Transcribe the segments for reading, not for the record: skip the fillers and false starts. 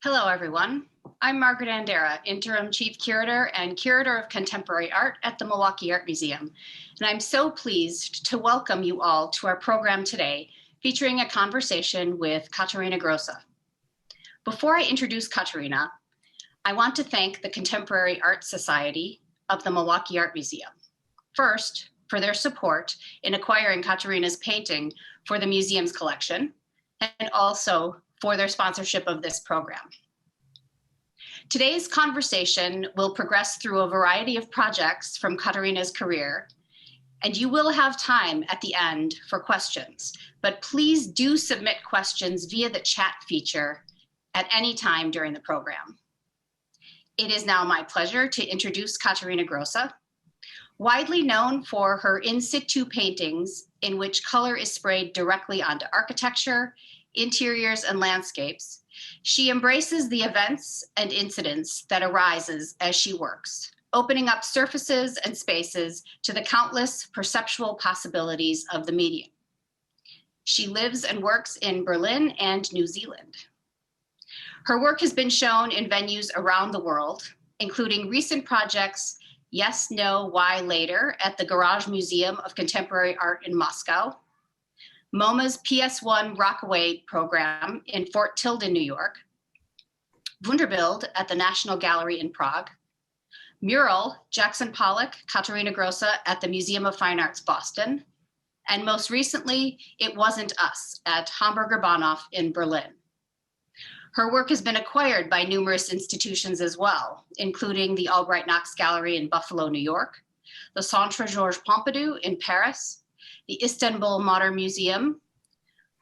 Hello, everyone. I'm Margaret Andera, Interim Chief Curator and Curator of Contemporary Art at the Milwaukee Art Museum. And I'm so pleased to welcome you all to our program today, featuring a conversation with Katharina Grosse. Before I introduce Katharina, I want to thank the Contemporary Art Society of the Milwaukee Art Museum. First, for their support in acquiring Katharina's painting for the museum's collection, and also for their sponsorship of this program. Today's conversation will progress through a variety of projects from Katharina's career, and you will have time at the end for questions, but please do submit questions via the chat feature at any time during the program. It is now my pleasure to introduce Katharina Grosse. Widely known for her in situ paintings in which color is sprayed directly onto architecture, interiors, and landscapes, she embraces the events and incidents that arises as she works, opening up surfaces and spaces to the countless perceptual possibilities of the medium. She lives and works in Berlin and New Zealand. Her work has been shown in venues around the world, including recent projects Yes, No, Why Later at the Garage Museum of Contemporary Art in Moscow, MoMA's PS1 Rockaway program in Fort Tilden, New York, Wunderbild at the National Gallery in Prague, Mural, Jackson Pollock, Katharina Grosse at the Museum of Fine Arts, Boston, and most recently, It Wasn't Us at Hamburger Bahnhof in Berlin. Her work has been acquired by numerous institutions as well, including the Albright Knox Gallery in Buffalo, New York, the Centre Georges Pompidou in Paris, the Istanbul Modern Museum,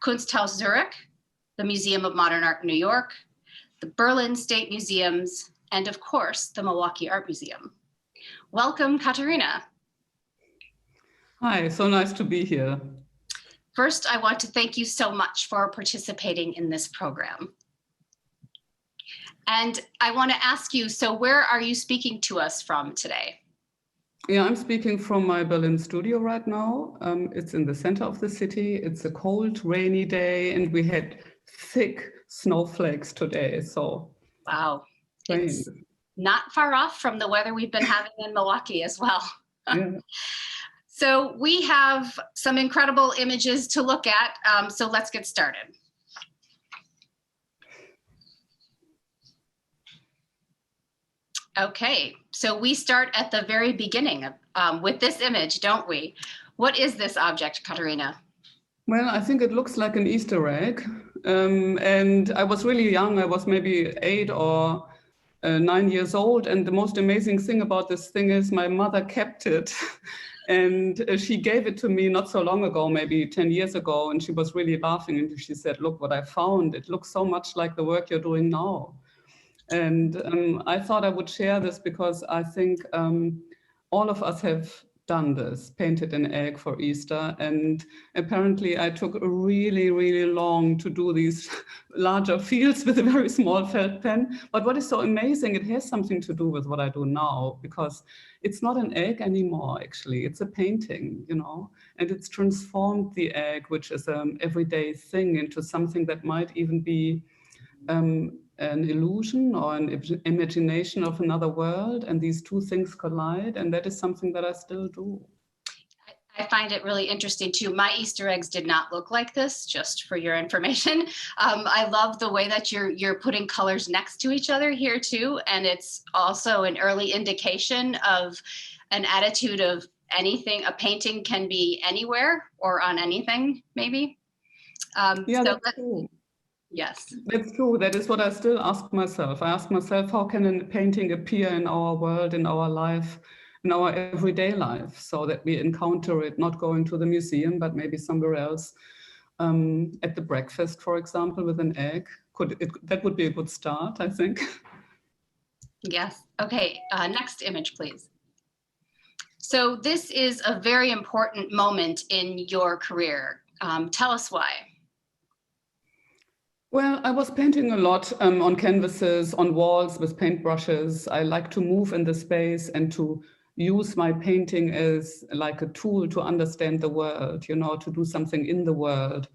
Kunsthaus Zurich, the Museum of Modern Art in New York, the Berlin State Museums, and of course, the Milwaukee Art Museum. Welcome, Katharina. Hi, so nice to be here. First, I want to thank you so much for participating in this program. And I want to ask you, so where are you speaking to us from today? Yeah, I'm speaking from my Berlin studio right now. It's in the center of the city. It's a cold, rainy day, and we had thick snowflakes today. So, wow, it's not far off from the weather we've been having in Milwaukee as well. Yeah. So we have some incredible images to look at. So let's get started. Okay, so we start at the very beginning with this image, don't we? What is this object, Katharina? Well, I think it looks like an Easter egg. And I was really young. I was maybe 8 or 9 years old. And the most amazing thing about this thing is my mother kept it. And she gave it to me not so long ago, maybe 10 years ago. And she was really laughing. And she said, look what I found. It looks so much like the work you're doing now. And I thought I would share this because I think all of us have done this, painted an egg for Easter. And apparently I took really, really long to do these larger fields with a very small felt pen. But what is so amazing, it has something to do with what I do now, because it's not an egg anymore, actually. It's a painting, you know, and it's transformed the egg, which is an everyday thing, into something that might even be an illusion or an imagination of another world, and these two things collide, and that is something that I still do. I find it really interesting too. My Easter eggs did not look like this, just for your information. I love the way that you're putting colors next to each other here too, and it's also an early indication of an attitude of anything. A painting can be anywhere or on anything, maybe. Yeah, so that's true. Yes. That's true. That is what I still ask myself. I ask myself, how can a painting appear in our world, in our life, in our everyday life, so that we encounter it, not going to the museum, but maybe somewhere else, at the breakfast, for example, with an egg. That would be a good start, I think. Yes. Okay. Next image, please. So this is a very important moment in your career. Tell us why. Well, I was painting a lot on canvases, on walls with paintbrushes. I like to move in the space and to use my painting as like a tool to understand the world, you know, to do something in the world.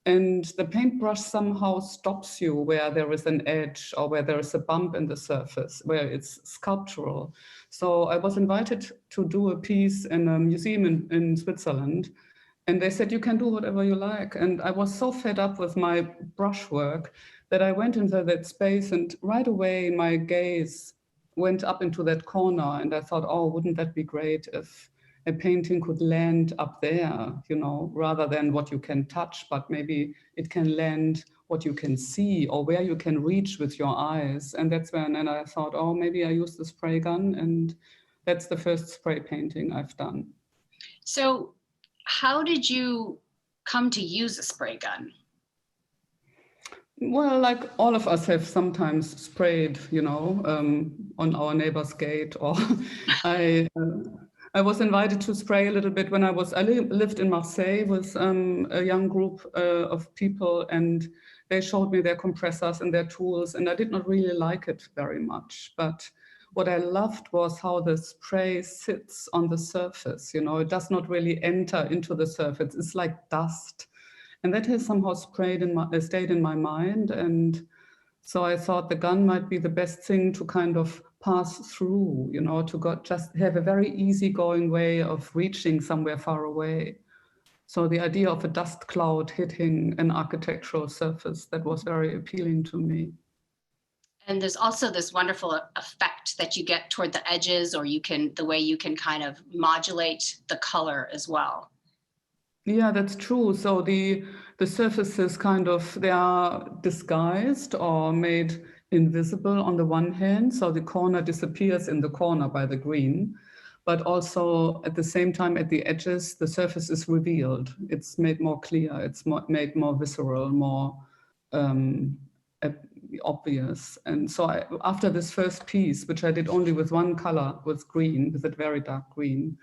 And the paintbrush somehow stops you where there is an edge or where there is a bump in the surface, where it's sculptural. So I was invited to do a piece in a museum in Switzerland. And they said, you can do whatever you like. And I was so fed up with my brushwork that I went into that space, and right away my gaze went up into that corner. And I thought, oh, wouldn't that be great if a painting could land up there, you know, rather than what you can touch, but maybe it can land what you can see or where you can reach with your eyes. And that's when and I thought, oh, maybe I use the spray gun. And that's the first spray painting I've done. So how did you come to use a spray gun? Well, like all of us have sometimes sprayed, you know, on our neighbor's gate, or I was invited to spray a little bit when I lived in Marseille with a young group of people, and they showed me their compressors and their tools, and I did not really like it very much. But what I loved was how the spray sits on the surface. You know, it does not really enter into the surface. It's like dust. And that has somehow stayed in my mind. And so I thought the gun might be the best thing to kind of pass through, you know, to just have a very easygoing way of reaching somewhere far away. So the idea of a dust cloud hitting an architectural surface, that was very appealing to me. And there's also this wonderful effect that you get toward the edges, or the way you can kind of modulate the color as well. Yeah, that's true. So the surfaces they are disguised or made invisible on the one hand. So the corner disappears in the corner by the green, but also at the same time at the edges, the surface is revealed. It's made more clear. It's made more visceral, more obvious. And so after this first piece, which I did only with one color, with green, with that very dark green,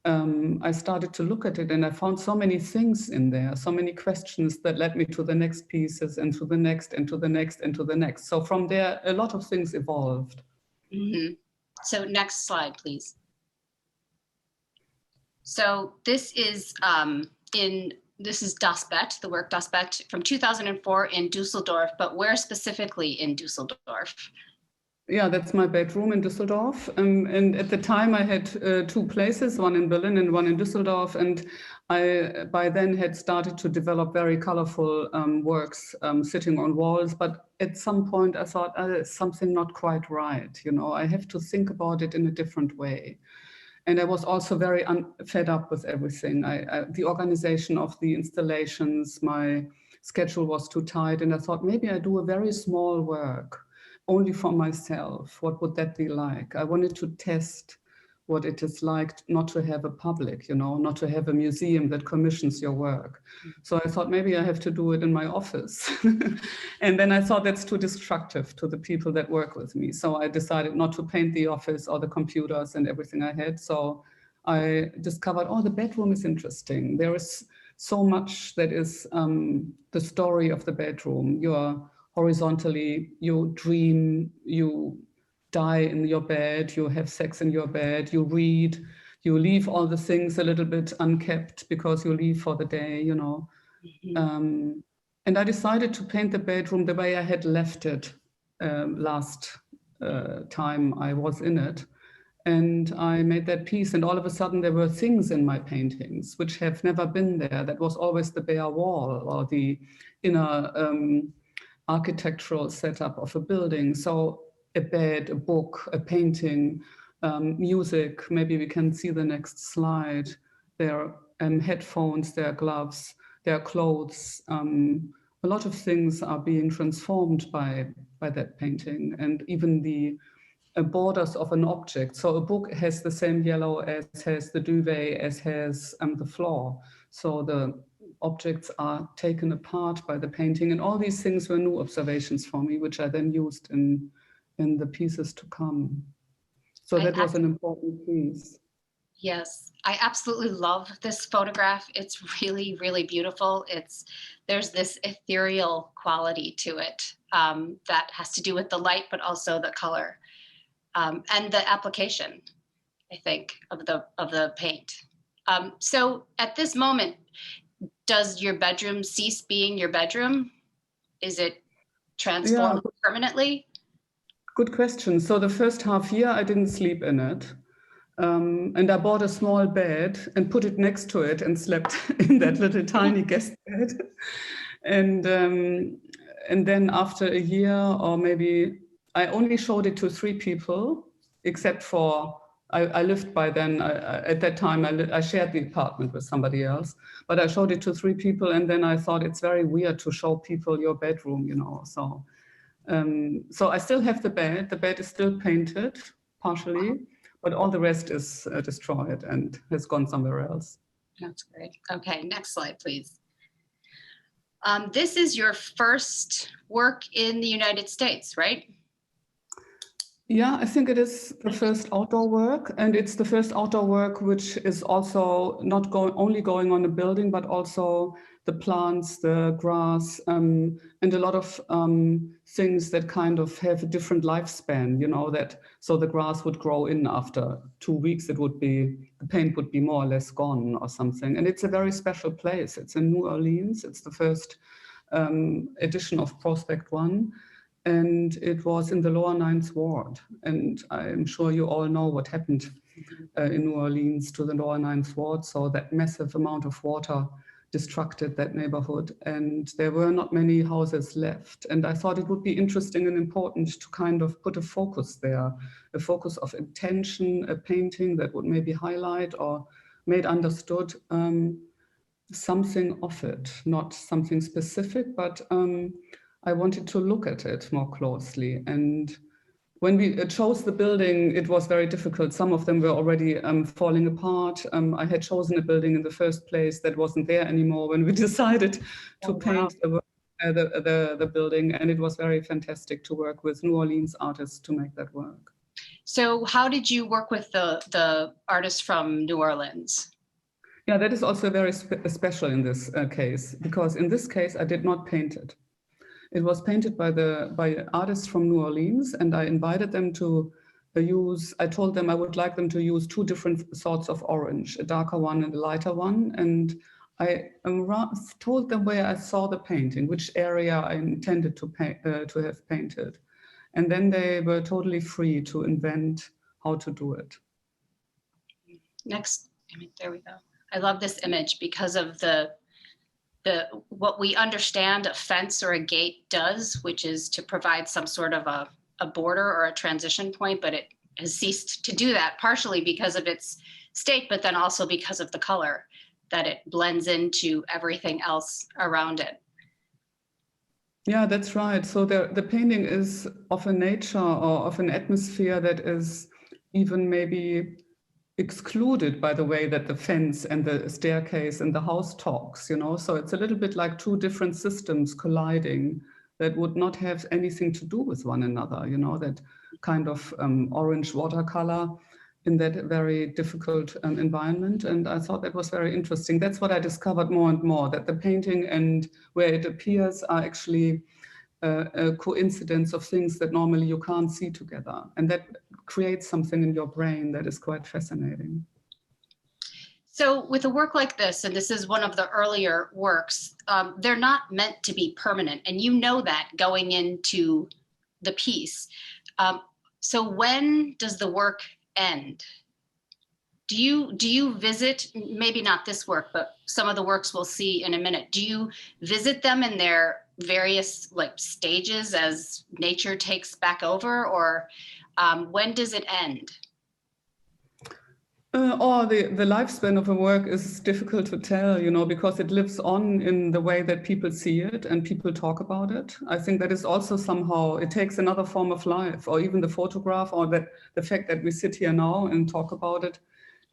I started to look at it, and I found so many things in there, so many questions that led me to the next pieces and to the next and to the next and to the next. So from there, a lot of things evolved. Mm-hmm. So next slide, please. So this is Das Bett, the work Das Bett from 2004 in Düsseldorf, but where specifically in Düsseldorf? Yeah, that's my bedroom in Düsseldorf. And at the time I had two places, one in Berlin and one in Düsseldorf. And I, by then, had started to develop very colorful works sitting on walls. But at some point I thought, there's something not quite right. You know, I have to think about it in a different way. And I was also very fed up with everything. The organization of the installations, my schedule was too tight. And I thought maybe I do a very small work only for myself. What would that be like? I wanted to test what it is like not to have a public, you know, not to have a museum that commissions your work. So I thought maybe I have to do it in my office. And then I thought that's too destructive to the people that work with me. So I decided not to paint the office or the computers and everything I had. So I discovered, oh, the bedroom is interesting. There is so much that is the story of the bedroom. You're horizontally, you dream, you die in your bed, you have sex in your bed, you read, you leave all the things a little bit unkept because you leave for the day, you know. Mm-hmm. And I decided to paint the bedroom the way I had left it last time I was in it. And I made that piece, and all of a sudden there were things in my paintings which have never been there. That was always the bare wall or the inner architectural setup of a building. So a bed, a book, a painting, music. Maybe we can see the next slide. There are headphones, there are gloves, there are clothes. A lot of things are being transformed by that painting, and even the borders of an object. So a book has the same yellow as has the duvet, as has the floor. So the objects are taken apart by the painting, and all these things were new observations for me, which I then used in the pieces to come. So that was an important piece. Yes, I absolutely love this photograph. It's really, really beautiful. There's this ethereal quality to it that has to do with the light, but also the color and the application, I think, of the paint. So at this moment, does your bedroom cease being your bedroom? Is it transformed permanently? Good question. So the first half year, I didn't sleep in it. And I bought a small bed and put it next to it and slept in that little tiny guest bed. And then after a year, or maybe, I only showed it to 3 people, except for, I lived by then, at that time, I shared the apartment with somebody else, but I showed it to 3 people, and then I thought it's very weird to show people your bedroom, you know, so. So I still have the bed. The bed is still painted, partially, but all the rest is destroyed and has gone somewhere else. That's great. Okay, next slide, please. This is your first work in the United States, right? Yeah, I think it is the first outdoor work, and it's the first outdoor work which is also not only going on a building, but also the plants, the grass, and a lot of things that kind of have a different lifespan, you know, that so the grass would grow in after 2 weeks, the paint would be more or less gone or something. And it's a very special place. It's in New Orleans. It's the first edition of Prospect 1. And it was in the lower 9th ward. And I'm sure you all know what happened in New Orleans to the lower 9th ward. So that massive amount of water destructed that neighborhood. And there were not many houses left. And I thought it would be interesting and important to kind of put a focus there, a focus of intention, a painting that would maybe highlight or made understood something of it, not something specific, but I wanted to look at it more closely. And when we chose the building, it was very difficult. Some of them were already falling apart. I had chosen a building in the first place that wasn't there anymore when we decided to paint the building. And it was very fantastic to work with New Orleans artists to make that work. So how did you work with the artists from New Orleans? Yeah, that is also very special in this case, because in this case, I did not paint it. It was painted by artists from New Orleans, and I invited them to I told them I would like them to use 2 different sorts of orange, a darker one and a lighter one. And I told them where I saw the painting, which area I intended to have painted. And then they were totally free to invent how to do it. Next, there we go. I love this image because of what we understand a fence or a gate does, which is to provide some sort of a border or a transition point, but it has ceased to do that, partially because of its state, but then also because of the color, that it blends into everything else around it. Yeah, that's right. So the painting is of a nature or of an atmosphere that is even maybe excluded by the way that the fence and the staircase and the house talks, you know. So it's a little bit like 2 different systems colliding that would not have anything to do with one another, you know, that kind of orange watercolor in that very difficult environment. And I thought that was very interesting. That's what I discovered more and more, that the painting and where it appears are actually a coincidence of things that normally you can't see together. And that creates something in your brain that is quite fascinating. So with a work like this, and this is one of the earlier works, they're not meant to be permanent. And you know that going into the piece. So when does the work end? Do you visit, maybe not this work, but some of the works we'll see in a minute, do you visit them in their various stages as nature takes back over, or when does it end? The lifespan of a work is difficult to tell, you know, because it lives on in the way that people see it and people talk about it. I think that is also somehow, it takes another form of life, or even the photograph, or the fact that we sit here now and talk about it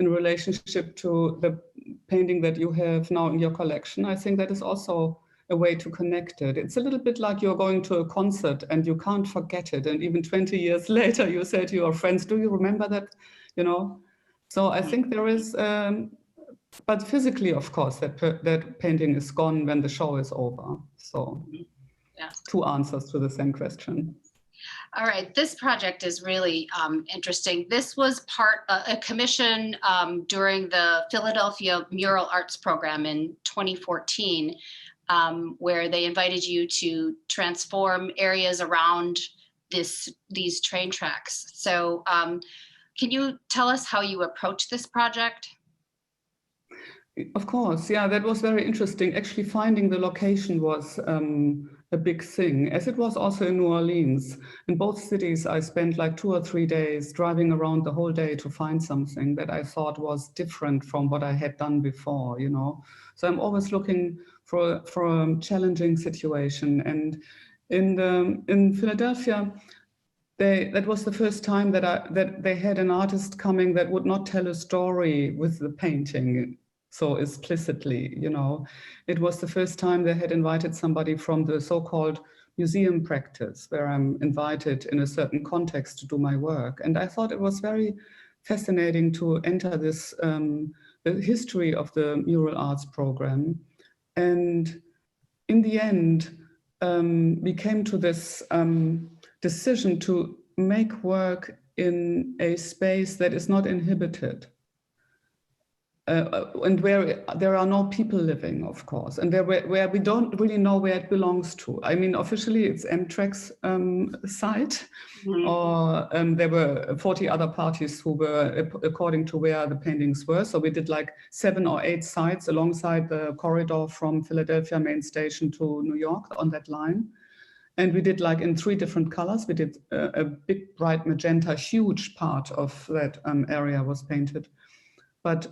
in relationship to the painting that you have now in your collection. I think that is also a way to connect it. It's a little bit like you're going to a concert and you can't forget it. And even 20 years later, you say to your friends, do you remember that? You know? So I think there is, but physically, of course, that painting is gone when the show is over. So yeah. 2 answers to the same question. All right, this project is really interesting. This was part a commission during the Philadelphia Mural Arts Program in 2014, where they invited you to transform areas around these train tracks. So can you tell us how you approached this project? Of course, yeah, that was very interesting. Actually, finding the location was a big thing, as it was also in New Orleans. In both cities, I spent like 2 or 3 days driving around the whole day to find something that I thought was different from what I had done before, you know. So I'm always looking for a challenging situation. And in Philadelphia, that was the first time that they had an artist coming that would not tell a story with the painting so explicitly, you know. It was the first time they had invited somebody from the so-called museum practice, where I'm invited in a certain context to do my work. And I thought it was very fascinating to enter this, the history of the mural arts program. And in the end, we came to this decision to make work in a space that is not inhibited. And where there are no people living, of course, and where we don't really know where it belongs to. I mean, officially it's Amtrak's site, or there were 40 other parties who were according to where the paintings were. So we did like 7 or 8 sites alongside the corridor from Philadelphia main station to New York on that line. And we did like in 3 different colors. We did a big bright magenta, huge part of that area was painted. But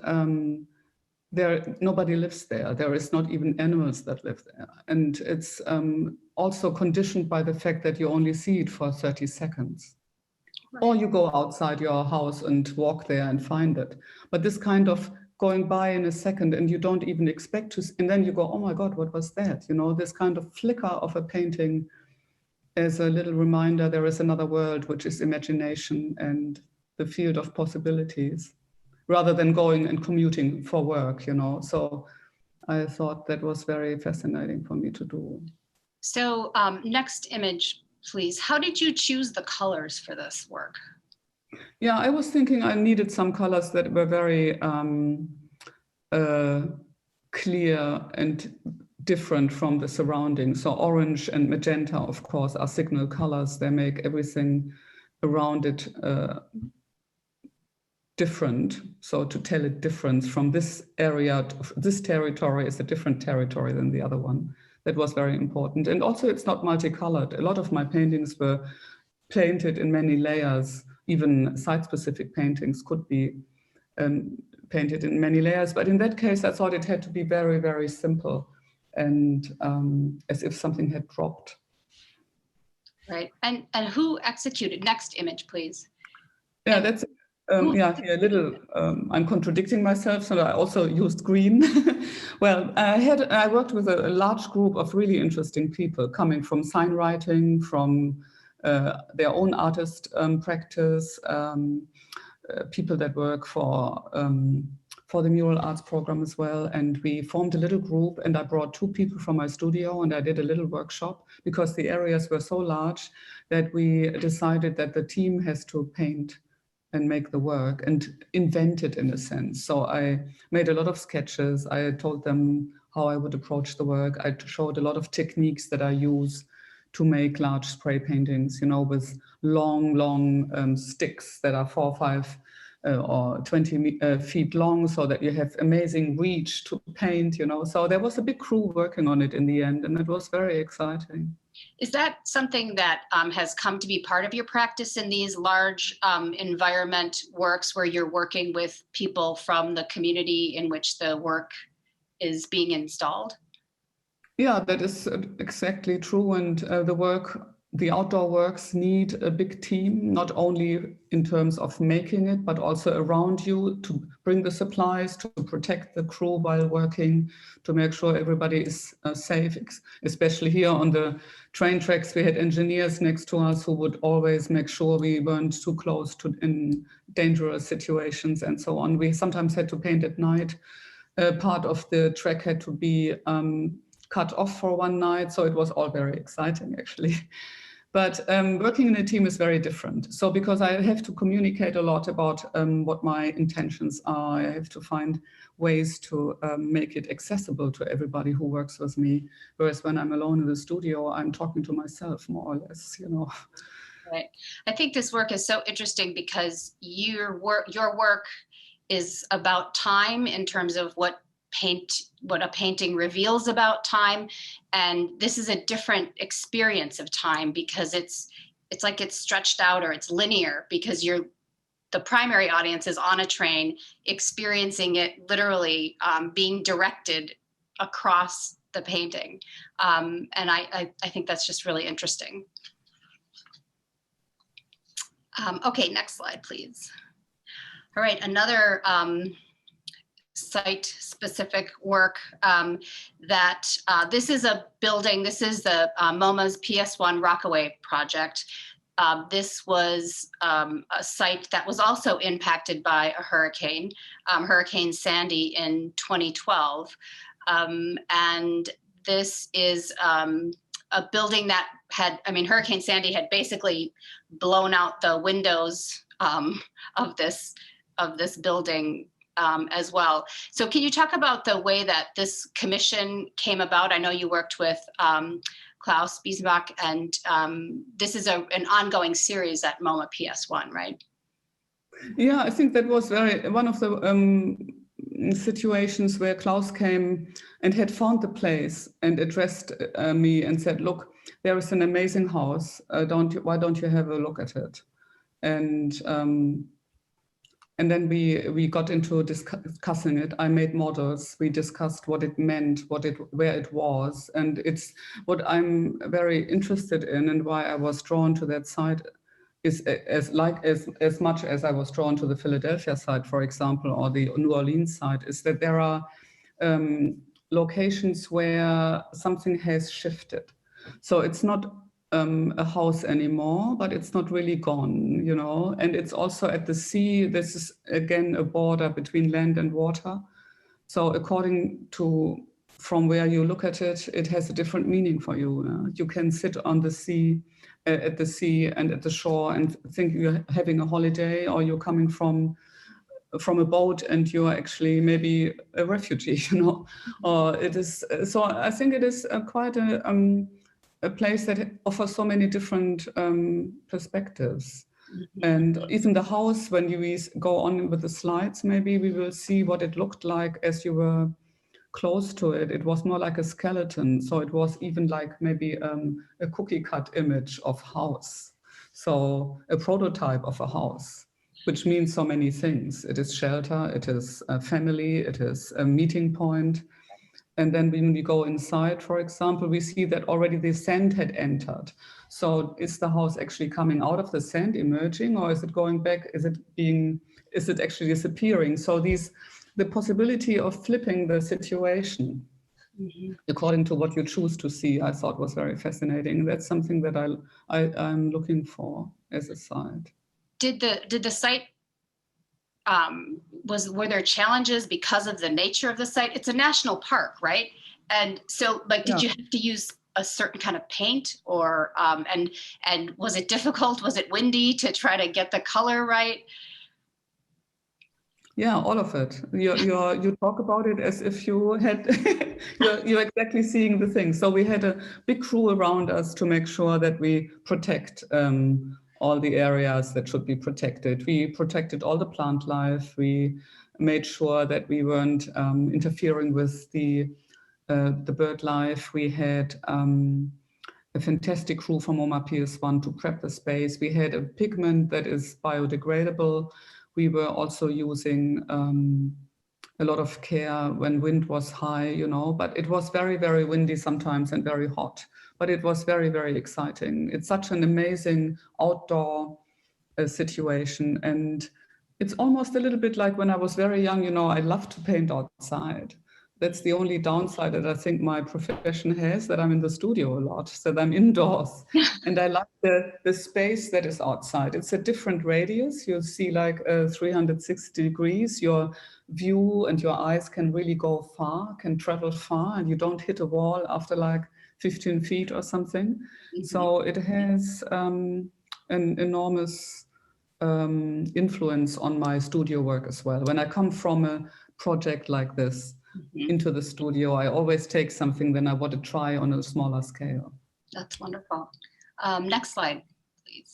nobody lives there. There is not even animals that live there. And it's also conditioned by the fact that you only see it for 30 seconds. Right. Or you go outside your house and walk there and find it. But this kind of going by in a second and you don't even expect to, and then you go, oh my God, what was that? You know, this kind of flicker of a painting as a little reminder, there is another world, which is imagination and the field of possibilities, rather than going and commuting for work, you know. So I thought that was very fascinating for me to do. So next image, please. How did you choose the colors for this work? Yeah, I was thinking I needed some colors that were very clear and different from the surroundings. So orange and magenta, of course, are signal colors. They make everything around it different. So to tell a difference from this area, this territory is a different territory than the other one. That was very important. And also it's not multicolored. A lot of my paintings were painted in many layers. Even site-specific paintings could be painted in many layers. But in that case, I thought it had to be very, very simple and as if something had dropped. Right. And who executed? Next image, please. Yeah, that's yeah, here a little, I'm contradicting myself, so I also used green. Well, I worked with a large group of really interesting people coming from sign writing, from their own artist practice, people that work for the mural arts program as well. And we formed a little group, and I brought 2 people from my studio and I did a little workshop because the areas were so large that we decided that the team has to paint and make the work and invent it in a sense. So I made a lot of sketches. I told them how I would approach the work. I showed a lot of techniques that I use to make large spray paintings, you know, with long sticks that are 4 or 5 or 20 feet long, so that you have amazing reach to paint, you know. So there was a big crew working on it in the end, and it was very exciting. Is that something that has come to be part of your practice in these large environment works where you're working with people from the community in which the work is being installed? Yeah, that is exactly true. And the outdoor works need a big team, not only in terms of making it, but also around you to bring the supplies, to protect the crew while working, to make sure everybody is safe. Especially here on the train tracks, we had engineers next to us who would always make sure we weren't too close to in dangerous situations and so on. We sometimes had to paint at night. Part of the track had to be cut off for one night. So it was all very exciting, actually. But working in a team is very different. So because I have to communicate a lot about what my intentions are, I have to find ways to make it accessible to everybody who works with me. Whereas when I'm alone in the studio, I'm talking to myself more or less, you know. Right. I think this work is so interesting because your work is about time in terms of what a painting reveals about time, and this is a different experience of time because it's like it's stretched out or it's linear because the primary audience is on a train experiencing it literally being directed across the painting, and I think that's just really interesting. Okay, next slide, please. All right, another site-specific work this is a building, this is the MoMA's PS1 Rockaway project. This was a site that was also impacted by a hurricane, Hurricane Sandy in 2012. And this is a building that had, Hurricane Sandy had basically blown out the windows of this building as well. So can you talk about the way that this commission came about? I know you worked with Klaus Biesbach, and this is an ongoing series at MoMA PS1, right? Yeah, I think that was one of the situations where Klaus came and had found the place and addressed me and said, look, there is an amazing house. Why don't you have a look at it? And then we got into discussing it. I made models. We discussed what it meant, where it was. And it's what I'm very interested in and why I was drawn to that site is as much as I was drawn to the Philadelphia site, for example, or the New Orleans site, is that there are locations where something has shifted. So it's not a house anymore, but it's not really gone, you know. And it's also at the sea. This is again a border between land and water. So according to from where you look at it, it has a different meaning for you. You can sit on the sea, at the sea and at the shore and think you're having a holiday, or you're coming from a boat and you're actually maybe a refugee, you know. Or it is. So I think it is quite a place that offers so many different perspectives. Mm-hmm. And even the house, when we go on with the slides, maybe we will see what it looked like as you were close to it. It was more like a skeleton. So it was even like maybe a cookie cut image of house. So a prototype of a house, which means so many things. It is shelter, it is a family, it is a meeting point. And then when we go inside, for example, we see that already the sand had entered. So is the house actually coming out of the sand, emerging, or is it going back? Is it actually disappearing? So the possibility of flipping the situation, mm-hmm. according to what you choose to see, I thought was very fascinating. That's something that I'm looking for as a site. Did the site were there challenges because of the nature of the site? It's a national park, right? And so, like, did you have to use a certain kind of paint, or and was it difficult? Was it windy to try to get the color right? Yeah, all of it. You talk about it as if you had you're exactly seeing the thing. So we had a big crew around us to make sure that we protect all the areas that should be protected. We protected all the plant life. We made sure that we weren't interfering with the bird life. We had a fantastic crew from MoMA PS1 to prep the space. We had a pigment that is biodegradable. We were also using a lot of care when wind was high, you know, but it was very, very windy sometimes and very hot. But it was very, very exciting. It's such an amazing outdoor situation. And it's almost a little bit like when I was very young, you know, I loved to paint outside. That's the only downside that I think my profession has, that I'm in the studio a lot, that I'm indoors. And I like the space that is outside. It's a different radius. You'll see like 360 degrees. Your view and your eyes can really go far, can travel far, and you don't hit a wall after like 15 feet or something. So it has an enormous influence on my studio work as well. When I come from a project like this into the studio, I always take something that I want to try on a smaller scale. That's wonderful. Next slide, please.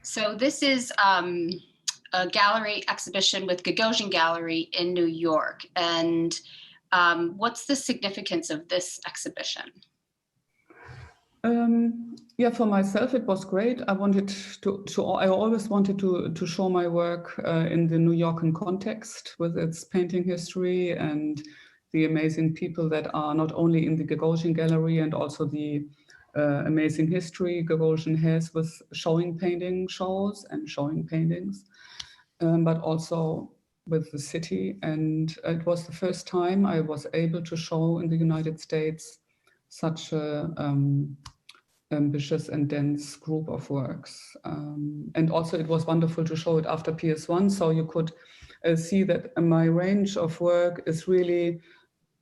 So this is a gallery exhibition with Gagosian Gallery in New York. And what's the significance of this exhibition? Yeah, for myself, it was great. I wanted I always wanted to show my work in the New Yorker context with its painting history and the amazing people that are not only in the Gagosian Gallery and also the amazing history Gagosian has with showing painting shows and showing paintings, but also with the city. And it was the first time I was able to show in the United States such a ambitious and dense group of works. And also it was wonderful to show it after PS1, so you could see that my range of work is really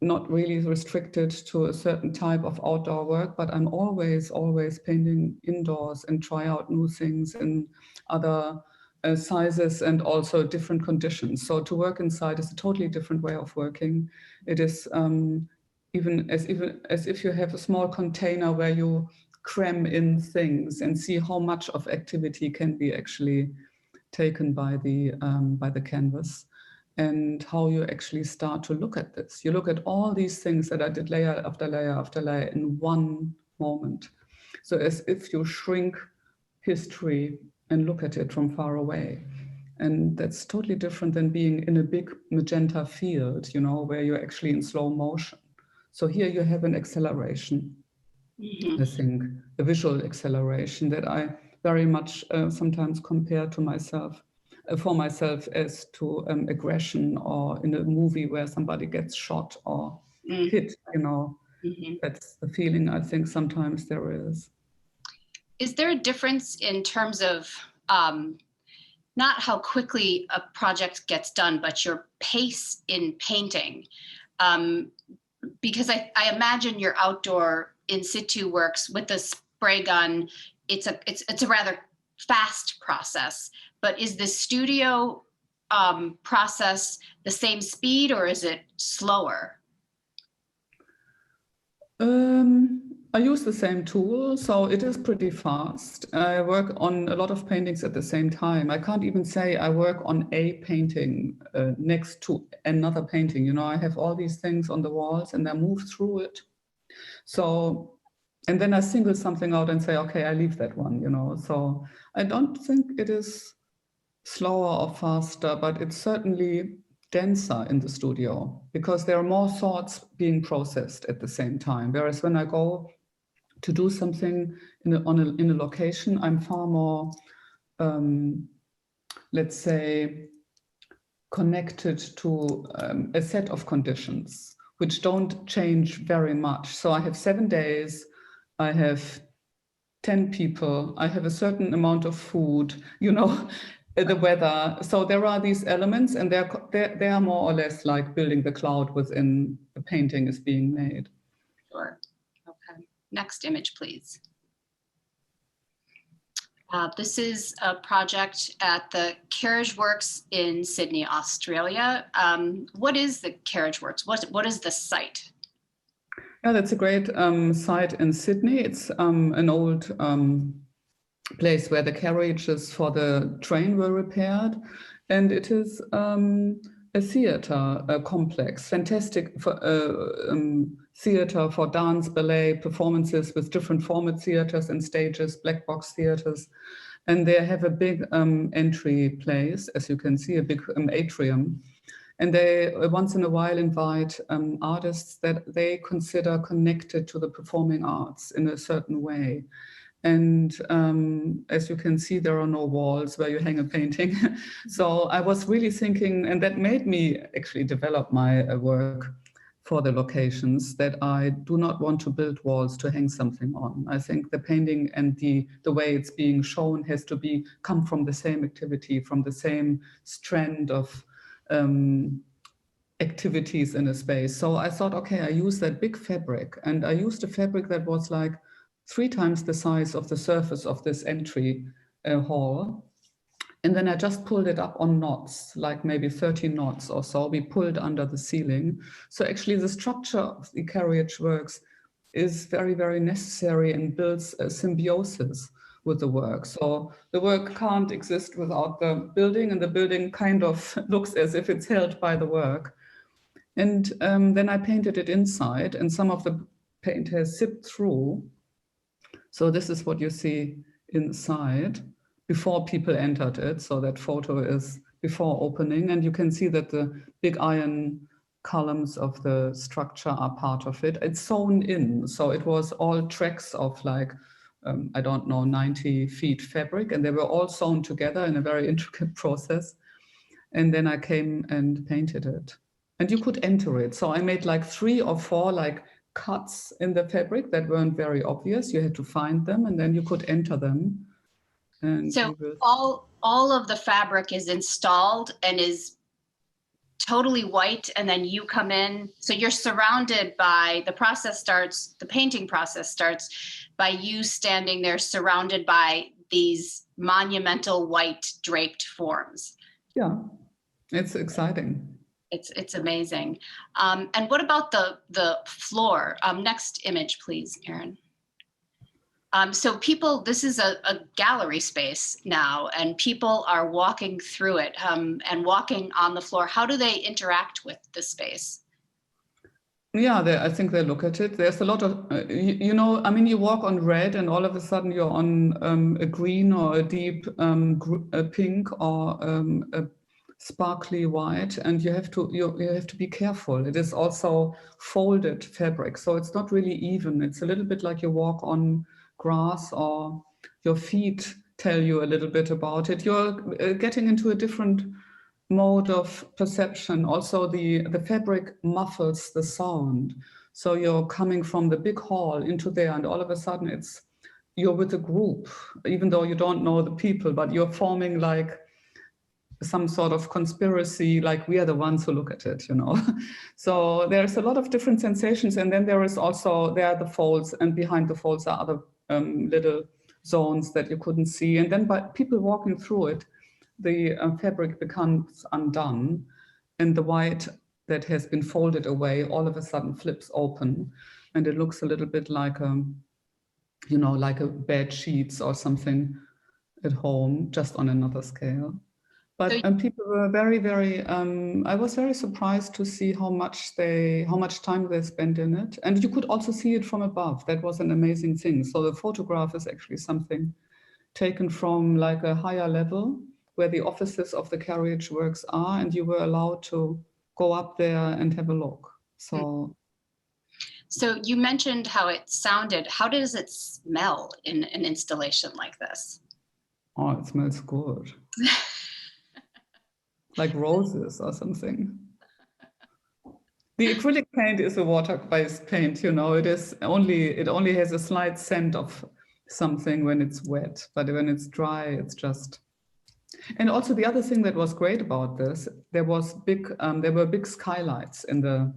not really restricted to a certain type of outdoor work, but I'm always painting indoors and try out new things in other sizes and also different conditions. So to work inside is a totally different way of working. It is even as if you have a small container where you cram in things and see how much of activity can be actually taken by the canvas, and how you actually start to look at this. You look at all these things that I did layer after layer after layer in one moment. So as if you shrink history and look at it from far away. And that's totally different than being in a big magenta field, you know, where you're actually in slow motion. So here you have an acceleration. I think a visual acceleration that I very much sometimes compare to myself, for myself, as to aggression, or in a movie where somebody gets shot or hit, you know. That's the feeling I think sometimes there is. Is there a difference in terms of not how quickly a project gets done, but your pace in painting? Because I imagine your outdoor in situ works with the spray gun, it's a rather fast process, but is the studio process the same speed, or is it slower? I use the same tool, so it is pretty fast. I work on a lot of paintings at the same time. I can't even say I work on a painting next to another painting. You know, I have all these things on the walls and I move through it. So, and then I single something out and say, okay, I leave that one, you know. So I don't think it is slower or faster, but it's certainly denser in the studio because there are more thoughts being processed at the same time. Whereas when I go to do something in a location, I'm far more, let's say, connected to a set of conditions which don't change very much. So I have 7 days, I have 10 people, I have a certain amount of food, you know, the weather. So there are these elements, and they are more or less like building the cloud within the painting is being made. Sure. Okay. Next image, please. This is a project at the Carriageworks in Sydney, Australia. What is the Carriageworks? What is the site? Yeah, that's a great site in Sydney. It's an old place where the carriages for the train were repaired. And it is a theater complex, fantastic for, theater for dance, ballet, performances with different format theaters and stages, black box theaters. And they have a big entry place, as you can see, a big atrium. And they once in a while invite artists that they consider connected to the performing arts in a certain way. And as you can see, there are no walls where you hang a painting. So I was really thinking, and that made me actually develop my work for the locations, that I do not want to build walls to hang something on. I think the painting and the way it's being shown has to come from the same activity, from the same strand of activities in a space. So I thought, okay, I use that big fabric, and I used a fabric that was like 3 times the size of the surface of this entry hall. And then I just pulled it up on knots, like maybe 30 knots or so. We pulled under the ceiling. So actually the structure of the Carriageworks is very, very necessary and builds a symbiosis with the work. So the work can't exist without the building, and the building kind of looks as if it's held by the work. And then I painted it inside, and some of the paint has seeped through. So this is what you see inside before people entered it. So that photo is before opening, and you can see that the big iron columns of the structure are part of it. It's sewn in, so it was all tracks of like, I don't know, 90 feet fabric, and they were all sewn together in a very intricate process. And then I came and painted it. And you could enter it. So I made like 3 or 4 like cuts in the fabric that weren't very obvious. You had to find them, and then you could enter them. And so all of the fabric is installed and is totally white, and then you come in. So you're surrounded by, the painting process starts by you standing there surrounded by these monumental white draped forms. Yeah, it's exciting. It's amazing. And what about the floor? Next image, please, Erin. So people, this is a gallery space now, and people are walking through it and walking on the floor. How do they interact with the space? Yeah, I think they look at it. There's a lot of, you know, I mean, you walk on red and all of a sudden you're on a green or a deep a pink or a sparkly white, and you have to be careful. It is also folded fabric, so it's not really even. It's a little bit like you walk on grass, or your feet tell you a little bit about it. You're getting into a different mode of perception. Also, the fabric muffles the sound. So you're coming from the big hall into there, and all of a sudden you're with a group, even though you don't know the people, but you're forming like some sort of conspiracy, like we are the ones who look at it, you know. So there's a lot of different sensations. And then there are the folds, and behind the folds are other little zones that you couldn't see. And then by people walking through it, the fabric becomes undone, and the white that has been folded away all of a sudden flips open, and it looks a little bit like you know, like a bed sheets or something at home, just on another scale. But people were very, very, I was very surprised to see how much time they spent in it. And you could also see it from above. That was an amazing thing. So the photograph is actually something taken from like a higher level where the offices of the Carriageworks are, and you were allowed to go up there and have a look. So you mentioned how it sounded. How does it smell in an installation like this? Oh, it smells good. Like roses or something. The acrylic paint is a water-based paint, you know. It only has a slight scent of something when it's wet, but when it's dry, it's just. And also the other thing that was great about this, there were big skylights in the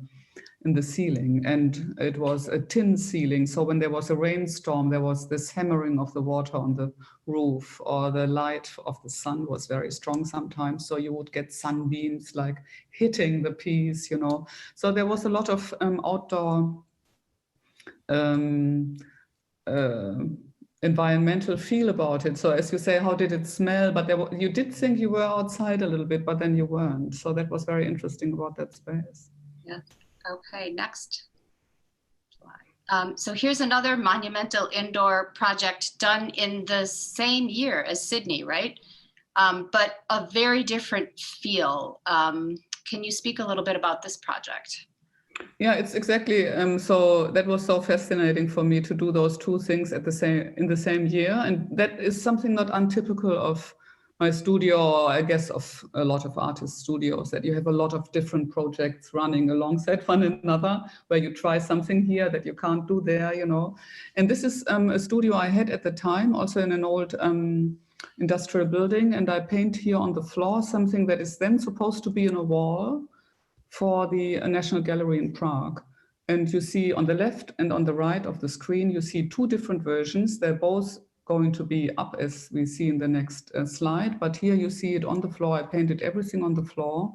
ceiling, and it was a tin ceiling. So when there was a rainstorm, there was this hammering of the water on the roof, or the light of the sun was very strong sometimes. So you would get sunbeams like hitting the piece, you know. So there was a lot of outdoor environmental feel about it. So as you say, how did it smell? But you did think you were outside a little bit, but then you weren't. So that was very interesting about that space. Yeah. Okay, next slide. So here's another monumental indoor project done in the same year as Sydney, right? But a very different feel. Can you speak a little bit about this project? Yeah, it's exactly. So that was so fascinating for me to do those 2 things in the same year, and that is something not untypical of my studio, or I guess of a lot of artist studios, that you have a lot of different projects running alongside one another, where you try something here that you can't do there, you know. And this is a studio I had at the time, also in an old industrial building, and I paint here on the floor something that is then supposed to be in a wall. for the National Gallery in Prague. And you see on the left and on the right of the screen, you see two different versions. They're both going to be up as we see in the next slide, but here you see it on the floor. I painted everything on the floor.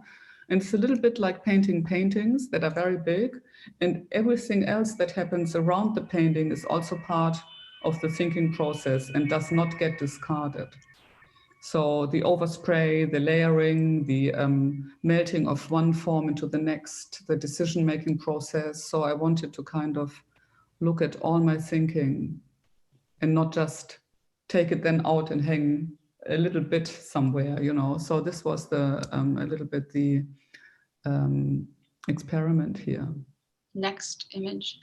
And it's a little bit like painting paintings that are very big, and everything else that happens around the painting is also part of the thinking process and does not get discarded. So the overspray, the layering, the melting of one form into the next, the decision-making process. So I wanted to kind of look at all my thinking and not just take it then out and hang a little bit somewhere, you know. So this was the a little bit the experiment here. Next image.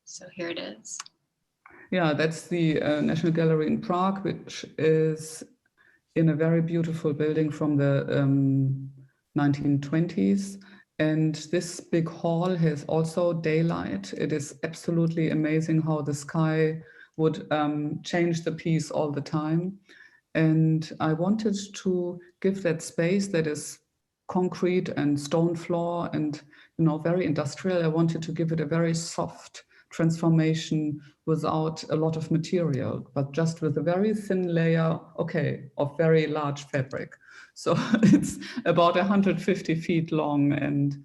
So here it is. Yeah, that's the National Gallery in Prague, which is in a very beautiful building from the 1920s. And this big hall has also daylight. It is absolutely amazing how the sky would change the piece all the time. And I wanted to give that space that is concrete and stone floor and, you know, very industrial. I wanted to give it a very soft transformation without a lot of material, but just with a very thin layer, okay, of very large fabric. So it's about 150 feet long and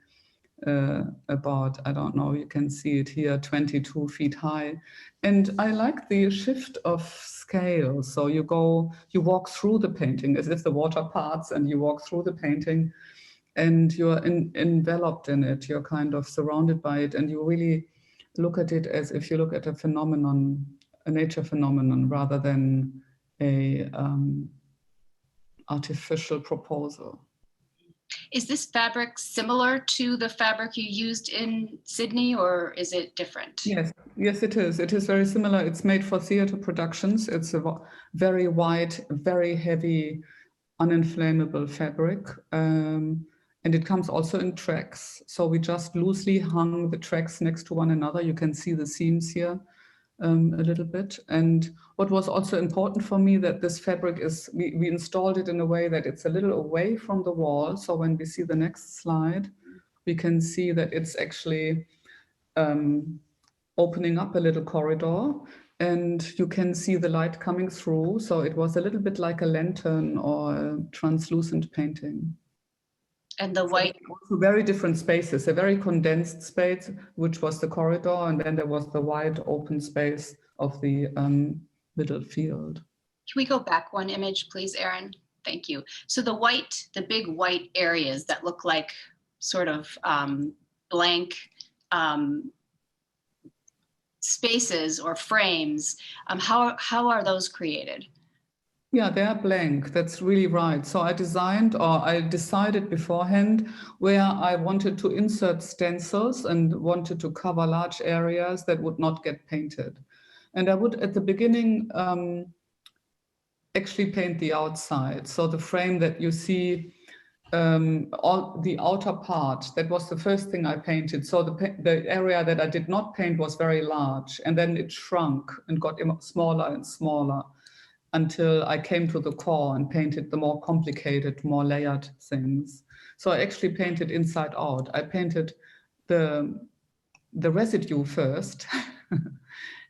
about, I don't know, you can see it here, 22 feet high. And I like the shift of scale. So you walk through the painting as if the water parts and you walk through the painting and you're enveloped in it. You're kind of surrounded by it and you really look at it as if you look at a phenomenon, a nature phenomenon, rather than a artificial proposal. Is this fabric similar to the fabric you used in Sydney, or is it different? Yes, it is. It is very similar. It's made for theater productions. It's a very white, very heavy, uninflammable fabric. And it comes also in tracks. So we just loosely hung the tracks next to one another. You can see the seams here a little bit. And what was also important for me that this fabric is, we installed it in a way that it's a little away from the wall. So when we see the next slide, we can see that it's actually opening up a little corridor and you can see the light coming through. So it was a little bit like a lantern or a translucent painting. And the white, so very different spaces, a very condensed space, which was the corridor, and then there was the wide open space of the middle field. Can we go back one image, please, Erin? Thank you. So the white, the big white areas that look like sort of blank spaces or frames, how are those created? Yeah, they're blank. That's really right. So I decided beforehand where I wanted to insert stencils and wanted to cover large areas that would not get painted. And I would, at the beginning, actually paint the outside. So the frame that you see, all the outer part, that was the first thing I painted. So the area that I did not paint was very large, and then it shrunk and got smaller and smaller, until I came to the core and painted the more complicated, more layered things. So I actually painted inside out. I painted the residue first,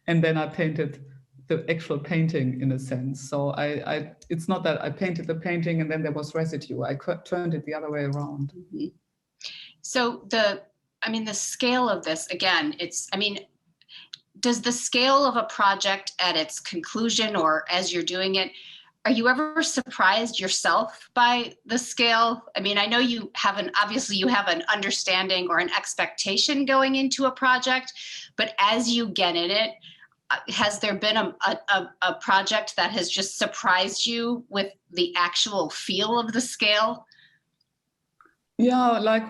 and then I painted the actual painting in a sense. So it's not that I painted the painting and then there was residue. I turned it the other way around. Mm-hmm. So the scale of this, again, does the scale of a project at its conclusion or as you're doing it, are you ever surprised yourself by the scale? I mean, I know obviously you have an understanding or an expectation going into a project, but as you get in it, has there been a project that has just surprised you with the actual feel of the scale? Yeah, like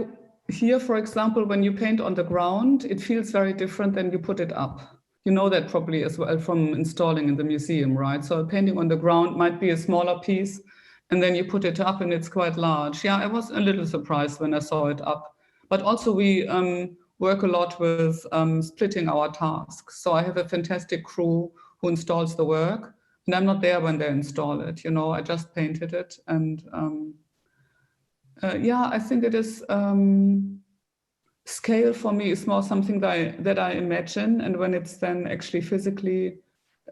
here, for example, when you paint on the ground, it feels very different than you put it up. You know that probably as well from installing in the museum, right? So a painting on the ground might be a smaller piece, and then you put it up and it's quite large. Yeah, I was a little surprised when I saw it up. But also we work a lot with splitting our tasks. So I have a fantastic crew who installs the work, and I'm not there when they install it. You know, I just painted it. And yeah, I think it is scale for me is more something that I imagine, and when it's then actually physically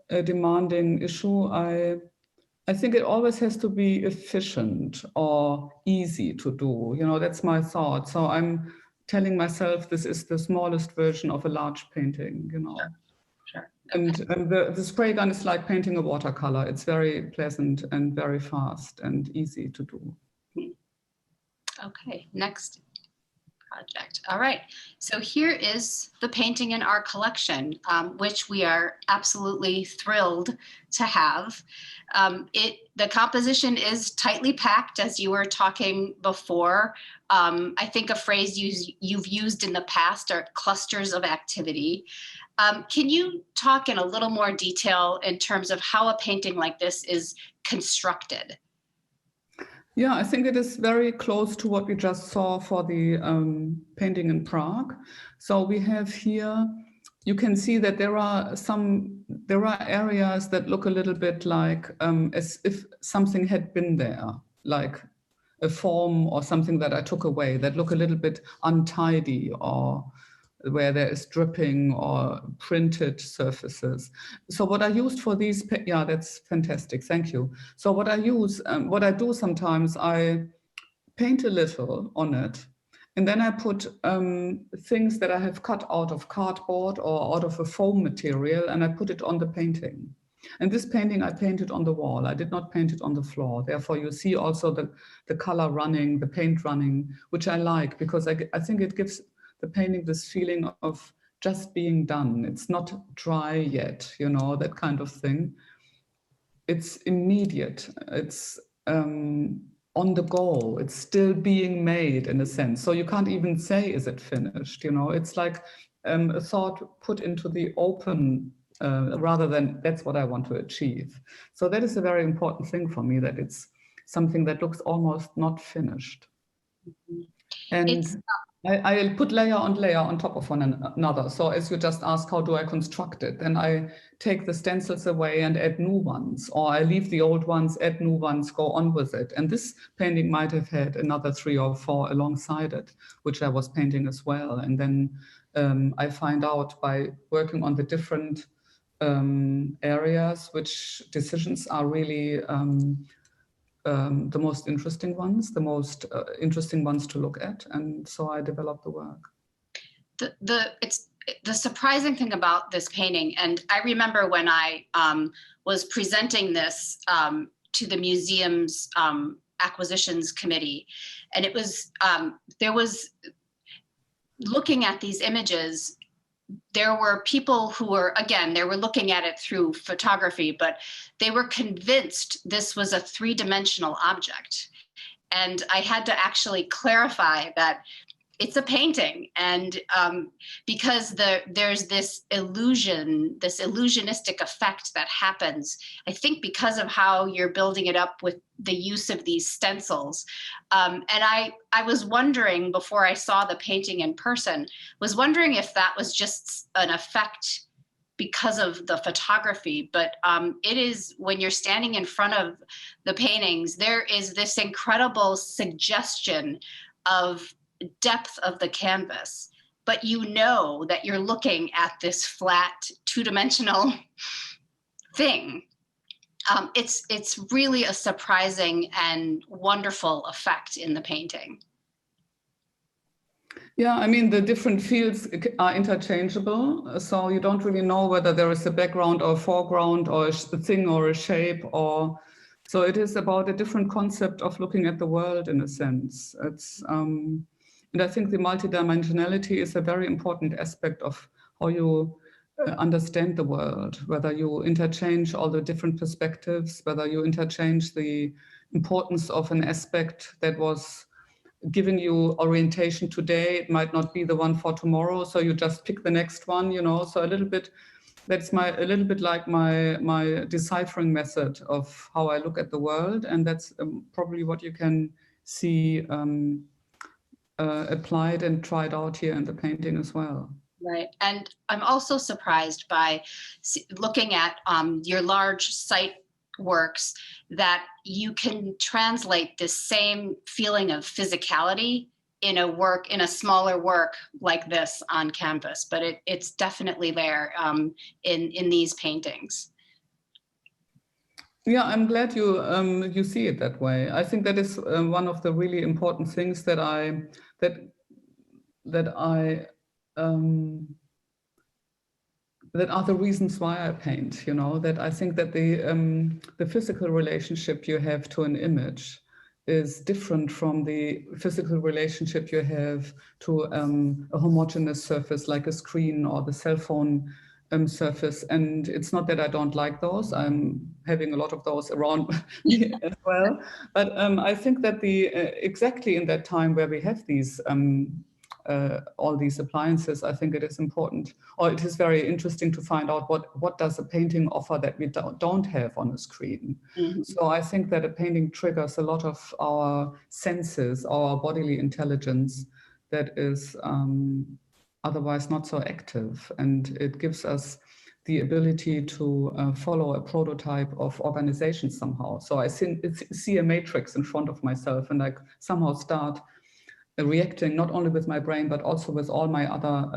a demanding issue, I think it always has to be efficient or easy to do. You know, that's my thought. So I'm telling myself this is the smallest version of a large painting, you know. Sure. And the spray gun is like painting a watercolor. It's very pleasant and very fast and easy to do. Okay, next project. All right, so here is the painting in our collection, which we are absolutely thrilled to have. The composition is tightly packed, as you were talking before. I think a phrase you've used in the past are clusters of activity. Can you talk in a little more detail in terms of how a painting like this is constructed? Yeah, I think it is very close to what we just saw for the painting in Prague. So we have here, you can see that there are areas that look a little bit like as if something had been there, like a form or something that I took away, that look a little bit untidy, or where there is dripping or printed surfaces. So what I used for these, yeah, that's fantastic, thank you. So what I do sometimes, I paint a little on it, and then I put things that I have cut out of cardboard or out of a foam material, and I put it on the painting. And this painting I painted on the wall. I did not paint it on the floor. Therefore, you see also the color running, the paint running, which I like, because I think it gives the painting this feeling of just being done. It's not dry yet, you know, that kind of thing. It's immediate. It's on the go. It's still being made in a sense. So you can't even say, is it finished? You know, it's like a thought put into the open rather than that's what I want to achieve. So that is a very important thing for me, that it's something that looks almost not finished. And I'll put layer on layer on top of one another. So as you just asked, how do I construct it? Then I take the stencils away and add new ones, or I leave the old ones, add new ones, go on with it. And this painting might have had another 3 or 4 alongside it, which I was painting as well. And then I find out by working on the different areas which decisions are really the most interesting ones, to look at, and so I developed the work. The surprising thing about this painting, and I remember when I was presenting this to the museum's acquisitions committee, and it was there was looking at these images. There were people who were, again, they were looking at it through photography, but they were convinced this was a 3-dimensional object. And I had to actually clarify that it's a painting. And because there's this illusion, this illusionistic effect that happens, I think because of how you're building it up with the use of these stencils. And I was wondering, before I saw the painting in person, was wondering if that was just an effect because of the photography, but it is, when you're standing in front of the paintings, there is this incredible suggestion of depth of the canvas, but you know that you're looking at this flat 2-dimensional thing. It's really a surprising and wonderful effect in the painting. Yeah, I mean, the different fields are interchangeable, so you don't really know whether there is a background or a foreground or a thing or a shape, or so it is about a different concept of looking at the world in a sense. It's and I think the multidimensionality is a very important aspect of how you understand the world, whether you interchange all the different perspectives, whether you interchange the importance of an aspect that was giving you orientation today, it might not be the one for tomorrow, so you just pick the next one, you know. So a little bit, that's a little bit like my deciphering method of how I look at the world, and that's probably what you can see applied and tried out here in the painting as well. Right, and I'm also surprised by looking at your large site works that you can translate this same feeling of physicality in a smaller work like this on canvas, but it's definitely there in these paintings. Yeah, I'm glad you see it that way. I think that is one of the really important things that I that are the reasons why I paint. You know, that I think that the physical relationship you have to an image is different from the physical relationship you have to a homogeneous surface like a screen or the cell phone surface. And it's not that I don't like those. I'm having a lot of those around me as well. But I think that exactly in that time where we have these all these appliances, I think it is important, or it is very interesting to find out what does a painting offer that we don't have on a screen. Mm-hmm. So I think that a painting triggers a lot of our senses, our bodily intelligence that is otherwise not so active, and it gives us the ability to follow a prototype of organization somehow. So I see a matrix in front of myself, and I somehow start reacting not only with my brain, but also with all my other,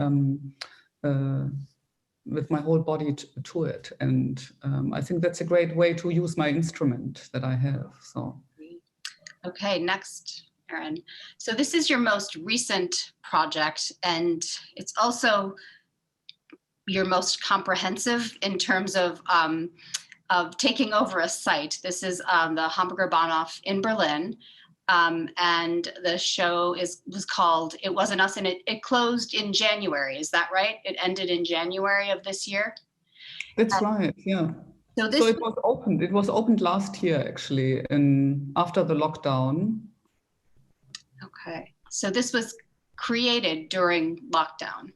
with my whole body to it. And I think that's a great way to use my instrument that I have. So, okay, next, Erin. So this is your most recent project, and it's also your most comprehensive in terms of taking over a site. This is the Hamburger Bahnhof in Berlin. And the show was called It Wasn't Us, and it closed in January. Is that right? It ended in January of this year? That's right, yeah. So it was opened. It was opened last year, actually, after the lockdown. Okay. So this was created during lockdown.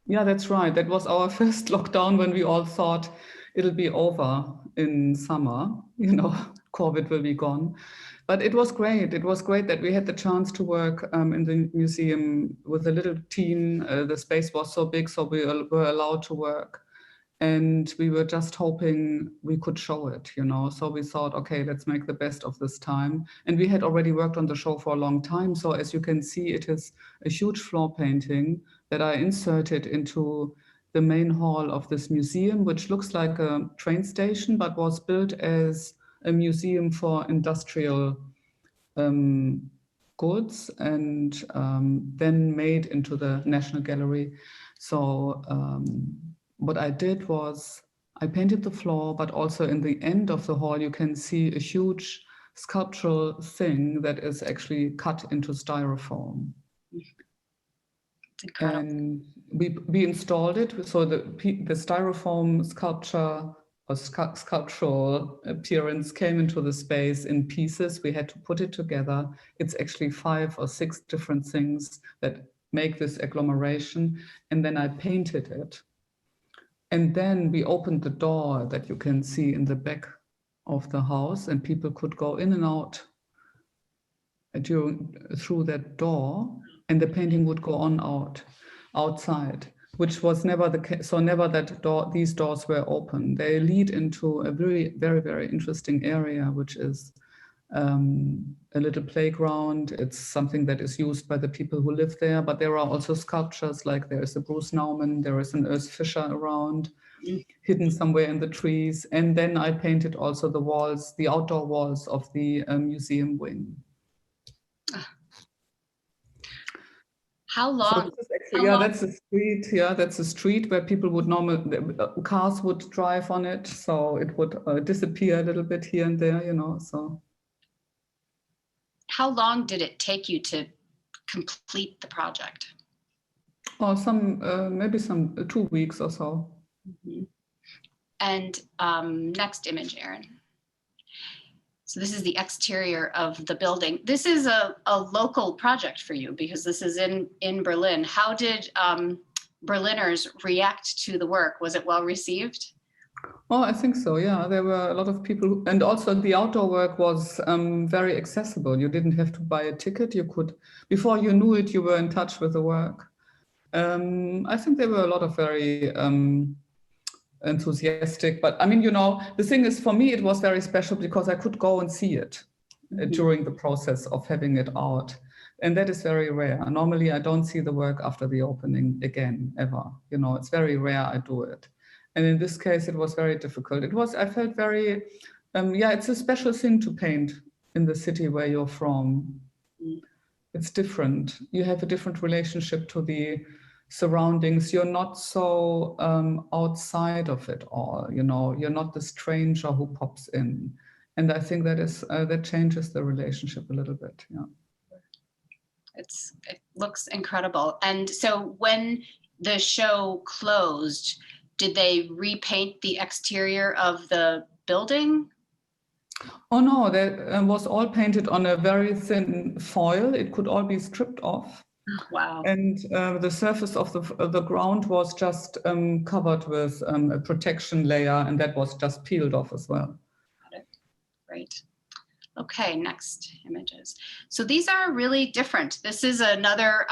Yeah, that's right. That was our first lockdown when we all thought it'll be over in summer, you know, COVID will be gone. But it was great. It was great that we had the chance to work in the museum with a little team. The space was so big, so we were allowed to work. And we were just hoping we could show it, you know. So we thought, okay, let's make the best of this time. And we had already worked on the show for a long time. So as you can see, it is a huge floor painting that I inserted into the main hall of this museum, which looks like a train station, but was built as a museum for industrial goods, and then made into the National Gallery. So what I did was I painted the floor, but also in the end of the hall, you can see a huge sculptural thing that is actually cut into styrofoam. And we installed it. So the styrofoam sculpture or sculptural appearance came into the space in pieces. We had to put it together. It's actually 5 or 6 different things that make this agglomeration. And then I painted it. And then we opened the door that you can see in the back of the house, and people could go in and out through that door, and the painting would go on outside, which was never the case. So never these doors were open. They lead into a very, very, very interesting area, which is a little playground. It's something that is used by the people who live there, but there are also sculptures, like there is a Bruce Nauman, there is an Urs Fischer around, hidden somewhere in the trees. And then I painted also the walls, the outdoor walls of the museum wing. How long? So that's a street. Yeah, that's a street where people would cars would drive on it. So it would disappear a little bit here and there, you know, so. How long did it take you to complete the project? Oh, maybe 2 weeks or so. Mm-hmm. And next image, Erin. So this is the exterior of the building. This is a local project for you because this is in Berlin. How did Berliners react to the work? Was it well received? Oh, I think so, yeah. There were a lot of people, and also the outdoor work was very accessible. You didn't have to buy a ticket. You could, before you knew it, you were in touch with the work. I think there were a lot of very enthusiastic, but I mean, you know, the thing is, for me, it was very special because I could go and see it during the process of having it out. And that is very rare. Normally, I don't see the work after the opening again, ever. You know, it's very rare I do it. And in this case, it was very difficult. I felt very, yeah, it's a special thing to paint in the city where you're from. It's different. You have a different relationship to the surroundings. You're not so outside of it all, you know, you're not the stranger who pops in. And I think that changes the relationship a little bit, yeah. It looks incredible. And so when the show closed, did they repaint the exterior of the building? Oh no, that was all painted on a very thin foil. It could all be stripped off. Wow. And the surface of the ground was just covered with a protection layer, and that was just peeled off as well. Got it. Great. Okay, next images. So these are really different. This is another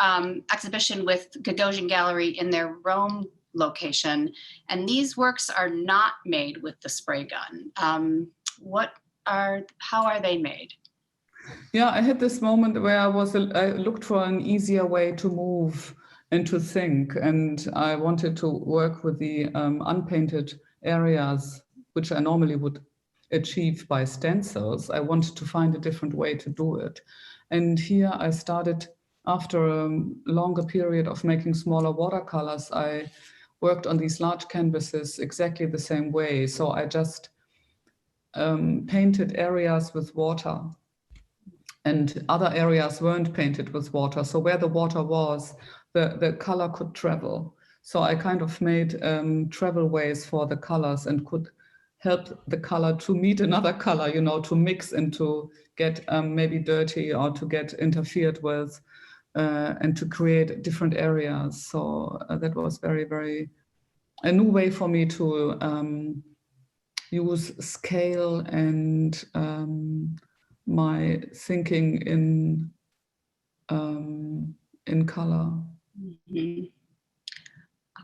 exhibition with Gagosian Gallery in their Rome location, and these works are not made with the spray gun. How are they made? Yeah, I had this moment where I looked for an easier way to move and to think, and I wanted to work with the unpainted areas, which I normally would achieve by stencils. I wanted to find a different way to do it. And here I started, after a longer period of making smaller watercolors, I worked on these large canvases exactly the same way. So I just painted areas with water, and other areas weren't painted with water. So where the water was, the color could travel. So I kind of made travel ways for the colors and could help the color to meet another color, you know, to mix and to get maybe dirty or to get interfered with and to create different areas. So that was very, very a new way for me to use scale and my thinking in color. Mm-hmm.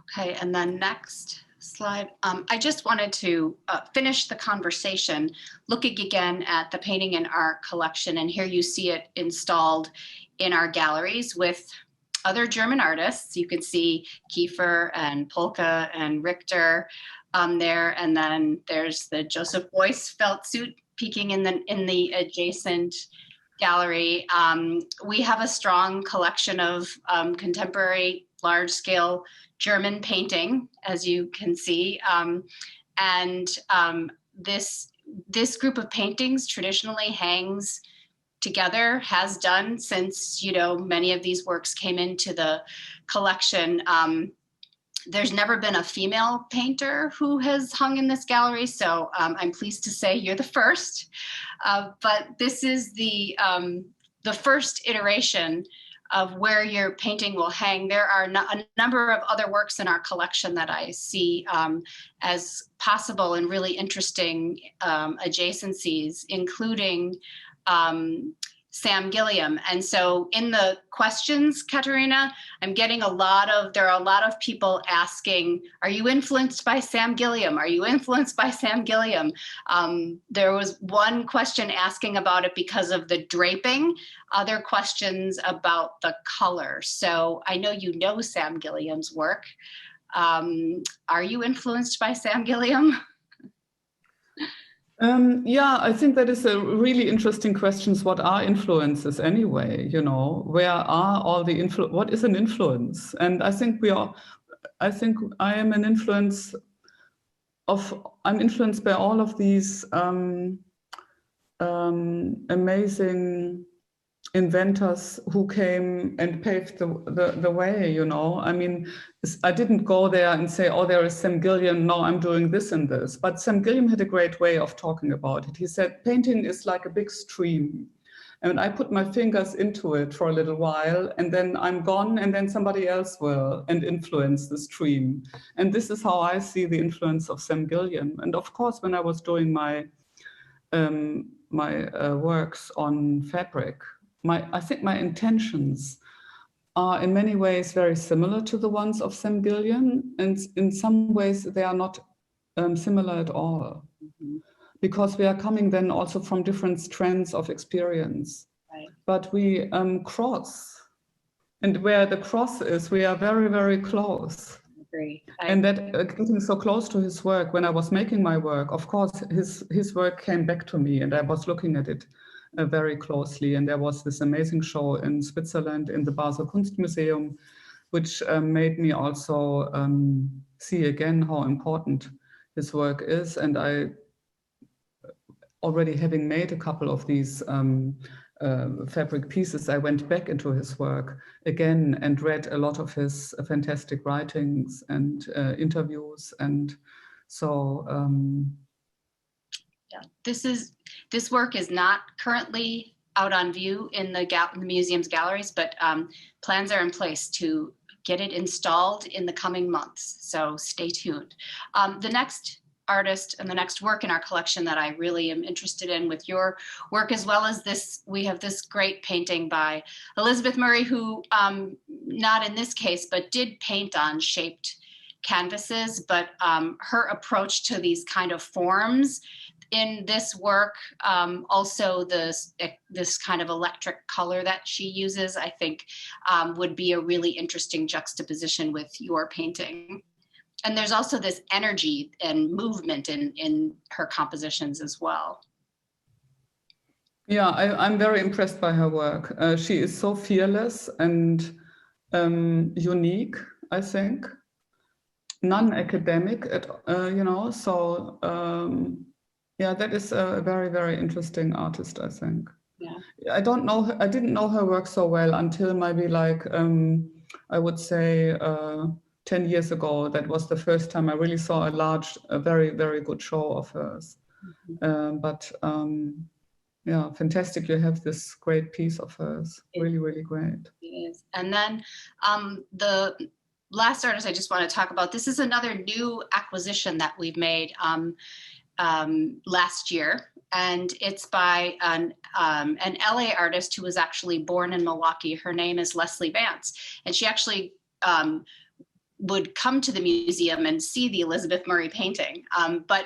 Okay, and then next slide. I just wanted to finish the conversation looking again at the Painting and Art collection, and here you see it installed in our galleries with other German artists. You can see Kiefer and Polka and Richter there, and then there's the Joseph Beuys felt suit peeking in the adjacent gallery. We have a strong collection of contemporary large-scale German painting, as you can see, and this group of paintings traditionally hangs together, has done since, you know, many of these works came into the collection. There's never been a female painter who has hung in this gallery, so I'm pleased to say you're the first. But this is the first iteration of where your painting will hang. There are a number of other works in our collection that I see as possible and really interesting adjacencies, including Sam Gilliam. And so in the questions, Katharina, I'm getting there are a lot of people asking, are you influenced by Sam Gilliam? Are you influenced by Sam Gilliam? There was one question asking about it because of the draping, other questions about the color. So I know you know Sam Gilliam's work. Are you influenced by Sam Gilliam? Yeah, I think that is a really interesting question. What are influences anyway? You know, where are all the what is an influence? And I think I am an influence I'm influenced by all of these amazing inventors who came and paved the way, you know. I mean, I didn't go there and say, oh, there is Sam Gilliam, no, I'm doing this and this. But Sam Gilliam had a great way of talking about it. He said, painting is like a big stream. And I put my fingers into it for a little while, and then I'm gone, and then somebody else will and influence the stream. And this is how I see the influence of Sam Gilliam. And of course, when I was doing my works on fabric, I think my intentions are in many ways very similar to the ones of Sam Gilliam, and in some ways they are not similar at all, because we are coming then also from different strands of experience. Right. but we cross. And where the cross is, we are very, very close. I agree. And that getting so close to his work, when I was making my work, of course, his work came back to me, and I was looking at it very closely. And there was this amazing show in Switzerland in the Basel Kunstmuseum, which made me also see again how important his work is. And I, already having made a couple of these fabric pieces, I went back into his work again and read a lot of his fantastic writings and interviews. And so yeah, this work is not currently out on view in the museum's galleries, but plans are in place to get it installed in the coming months. So stay tuned. The next artist and the next work in our collection that I really am interested in with your work, as well as this, we have this great painting by Elizabeth Murray, who not in this case, but did paint on shaped canvases, but her approach to these kind of forms in this work, also this kind of electric color that she uses, I think would be a really interesting juxtaposition with your painting. And there's also this energy and movement in her compositions as well. Yeah, I'm very impressed by her work. She is so fearless and unique, I think. Non-academic, you know, so yeah, that is a very, very interesting artist, I think. Yeah. I didn't know her work so well until maybe like, I would say 10 years ago. That was the first time I really saw a very, very good show of hers. Mm-hmm. Yeah, fantastic. You have this great piece of hers. Really, really great. It is. And then the last artist I just want to talk about, this is another new acquisition that we've made last year. And it's by an LA artist who was actually born in Milwaukee. Her name is Leslie Vance. And she actually would come to the museum and see the Elizabeth Murray painting. But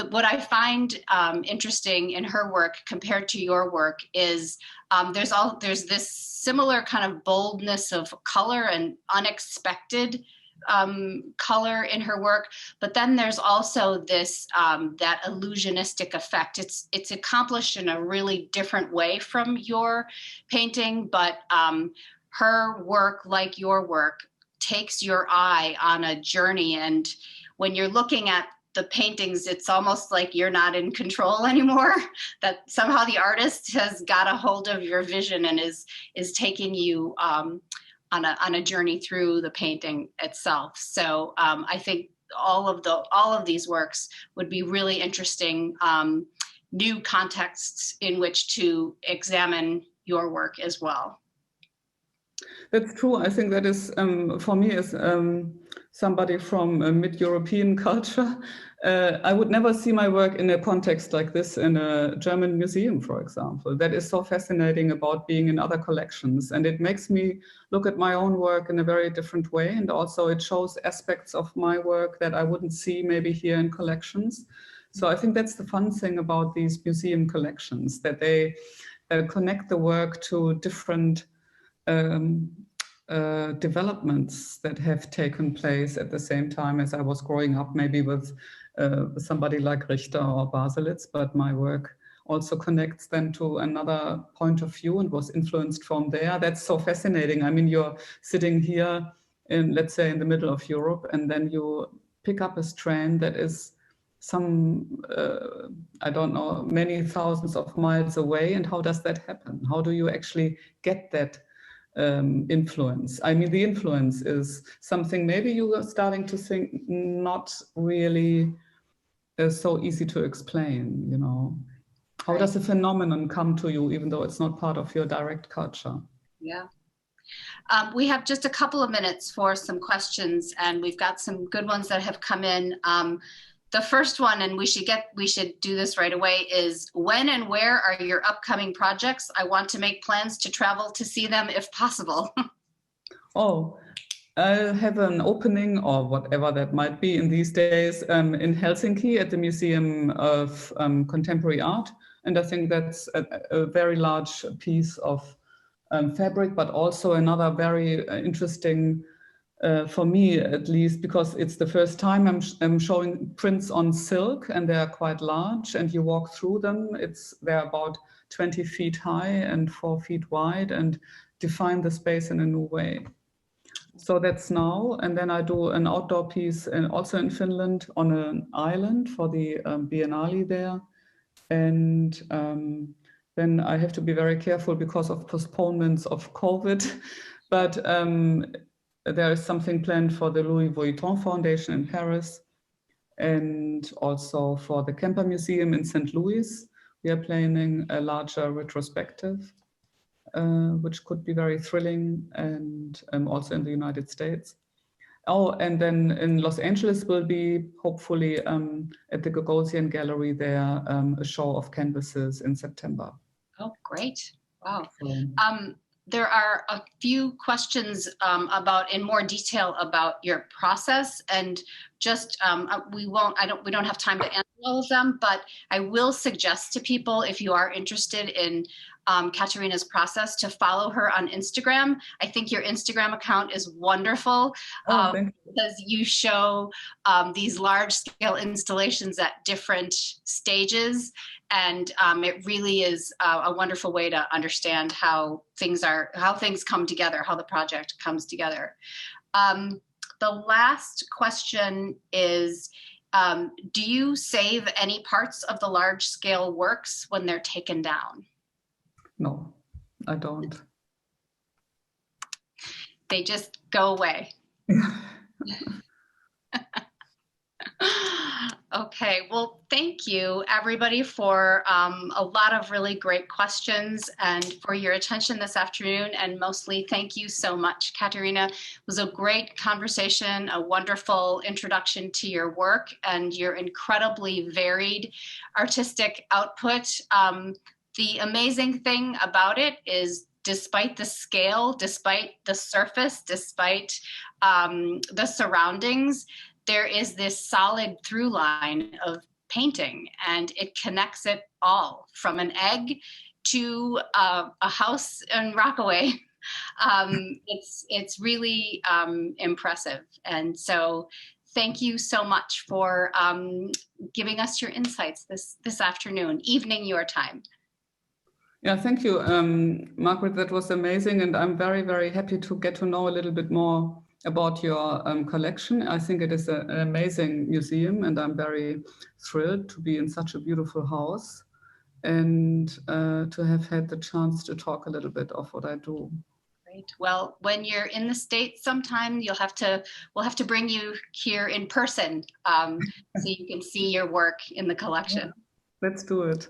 what I find interesting in her work compared to your work is there's this similar kind of boldness of color and unexpected color in her work, but then there's also this that illusionistic effect. It's accomplished in a really different way from your painting, but her work, like your work, takes your eye on a journey, and when you're looking at the paintings, it's almost like you're not in control anymore, that somehow the artist has got a hold of your vision and is taking you on a journey through the painting itself. So I think all of these works would be really interesting new contexts in which to examine your work as well. That's true. I think that is, for me, as somebody from a mid-European culture, I would never see my work in a context like this in a German museum, for example. That is so fascinating about being in other collections. And it makes me look at my own work in a very different way. And also it shows aspects of my work that I wouldn't see maybe here in collections. So I think that's the fun thing about these museum collections, that they connect the work to different developments that have taken place at the same time as I was growing up, maybe with somebody like Richter or Baselitz, but my work also connects then to another point of view and was influenced from there. That's so fascinating. I mean, you're sitting here in, let's say, in the middle of Europe, and then you pick up a strand that is some, I don't know, many thousands of miles away. And how does that happen? How do you actually get that influence? I mean, the influence is something maybe you are starting to think not really so easy to explain, you know. How does a phenomenon come to you even though it's not part of your direct culture? Yeah. We have just a couple of minutes for some questions, and we've got some good ones that have come in. The first one, and we should do this right away, is when and where are your upcoming projects? I want to make plans to travel to see them if possible. Oh, I'll have an opening or whatever that might be in these days in Helsinki at the Museum of Contemporary Art. And I think that's a very large piece of fabric, but also another very interesting, for me at least, because it's the first time I'm showing prints on silk, and they are quite large, and you walk through them. They're about 20 feet high and 4 feet wide, and define the space in a new way. So that's now, and then I do an outdoor piece also in Finland on an island for the Biennale there. And then I have to be very careful because of postponements of COVID. But there is something planned for the Louis Vuitton Foundation in Paris, and also for the Kemper Museum in St. Louis. We are planning a larger retrospective, which could be very thrilling, and also in the United States. Oh, and then in Los Angeles will be hopefully at the Gagosian Gallery there, a show of canvases in September. Oh, great. Wow. There are a few questions in more detail about your process, and just we don't have time to answer all of them, but I will suggest to people, if you are interested in Katharina's process, to follow her on Instagram. I think your Instagram account is wonderful because you show these large scale installations at different stages. And it really is a wonderful way to understand how things come together, how the project comes together. The last question is, do you save any parts of the large scale works when they're taken down? No, I don't. They just go away. Okay, well, thank you everybody for a lot of really great questions and for your attention this afternoon, and mostly thank you so much, Katharina. It was a great conversation, a wonderful introduction to your work and your incredibly varied artistic output. The amazing thing about it is, despite the scale, despite the surface, despite the surroundings, there is this solid through line of painting, and it connects it all from an egg to a house in Rockaway. It's really impressive. And so thank you so much for giving us your insights this afternoon, evening your time. Yeah, thank you, Margaret. That was amazing. And I'm very, very happy to get to know a little bit more about your collection. I think it is an amazing museum, and I'm very thrilled to be in such a beautiful house and to have had the chance to talk a little bit of what I do. Great. Well, when you're in the States sometime, we'll have to bring you here in person so you can see your work in the collection. Yeah, let's do it.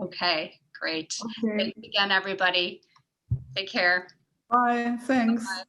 Okay, great. Okay. Thanks again, everybody. Take care. Bye. Thanks. Bye.